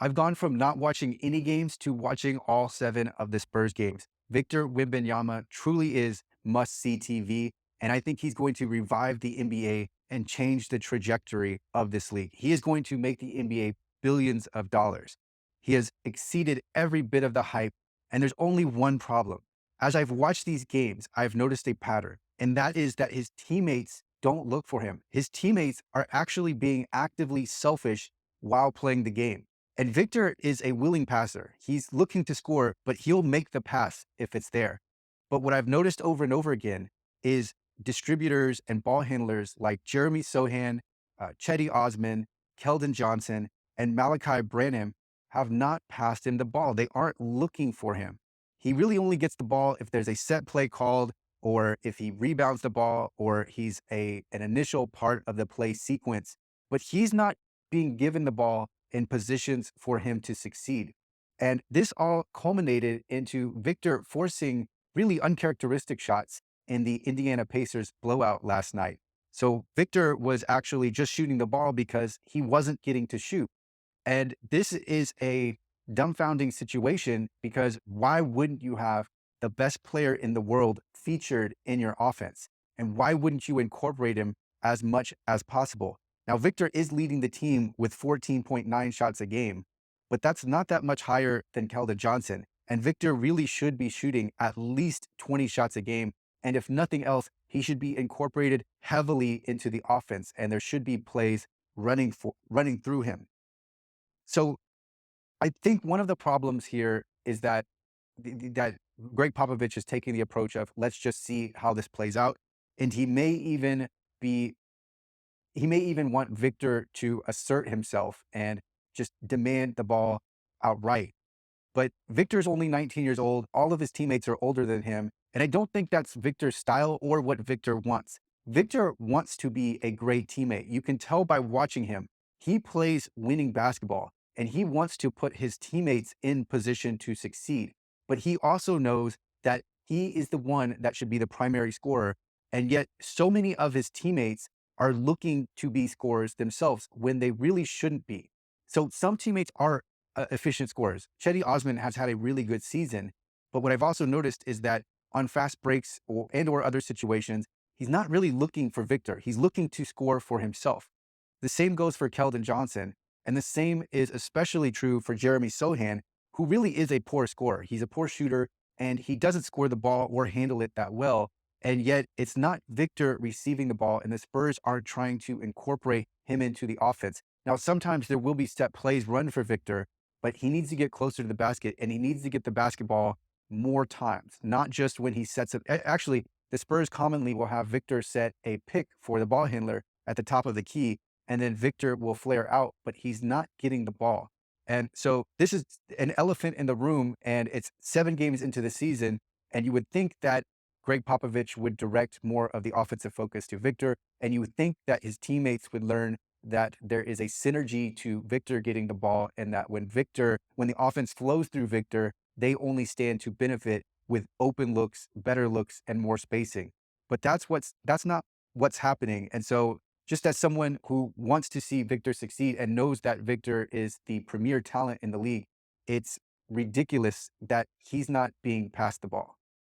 I've gone from not watching any games to watching all 7 of the Spurs games. Victor Wembanyama truly is must-see TV, and I think he's going to revive the NBA and change the trajectory of this league. He is going to make the NBA billions of dollars. He has exceeded every bit of the hype, and there's only one problem. As I've watched these games, I've noticed a pattern, and that is that his teammates don't look for him. His teammates are actually being actively selfish while playing the game. And Victor is a willing passer. He's looking to score, but he'll make the pass if it's there. But what I've noticed over and over again is distributors and ball handlers like Jeremy Sohan, Cedi Osman, Keldon Johnson, and Malaki Branham have not passed him the ball. They aren't looking for him. He really only gets the ball if there's a set play called, or if he rebounds the ball, or he's an initial part of the play sequence. But he's not being given the ball in positions for him to succeed. And this all culminated into Victor forcing really uncharacteristic shots in the Indiana Pacers blowout last night. So Victor was actually just shooting the ball because he wasn't getting to shoot. And this is a dumbfounding situation because why wouldn't you have the best player in the world featured in your offense? And why wouldn't you incorporate him as much as possible? Now, Victor is leading the team with 14.9 shots a game, but that's not that much higher than Keldon Johnson. And Victor really should be shooting at least 20 shots a game. And if nothing else, he should be incorporated heavily into the offense, and there should be plays running through him. So I think one of the problems here is that that Greg Popovich is taking the approach of let's just see how this plays out, and be he may even want Victor to assert himself and just demand the ball outright. But Victor's only 19 years old. All of his teammates are older than him. And I don't think that's Victor's style or what Victor wants. Victor wants to be a great teammate. You can tell by watching him. He plays winning basketball and he wants to put his teammates in position to succeed. But he also knows that he is the one that should be the primary scorer. And yet, so many of his teammates are looking to be scorers themselves when they really shouldn't be. So some teammates are efficient scorers. Cedi Osman has had a really good season, but what I've also noticed is that on fast breaks or other situations, he's not really looking for Victor. He's looking to score for himself. The same goes for Keldon Johnson, and the same is especially true for Jeremy Sohan, who really is a poor scorer. He's a poor shooter, and he doesn't score the ball or handle it that well. And yet, it's not Victor receiving the ball, and the Spurs are trying to incorporate him into the offense. Now, sometimes there will be set plays run for Victor, but he needs to get closer to the basket and he needs to get the basketball more times, not just when he sets it. Actually, the Spurs commonly will have Victor set a pick for the ball handler at the top of the key, and then Victor will flare out, but he's not getting the ball. And so this is an elephant in the room, and it's 7 games into the season. And you would think that Greg Popovich would direct more of the offensive focus to Victor, and you would think that his teammates would learn that there is a synergy to Victor getting the ball, and that when the offense flows through Victor, they only stand to benefit with open looks, better looks, and more spacing. But that's not what's happening. And so just as someone who wants to see Victor succeed and knows that Victor is the premier talent in the league, it's ridiculous that he's not being passed the ball.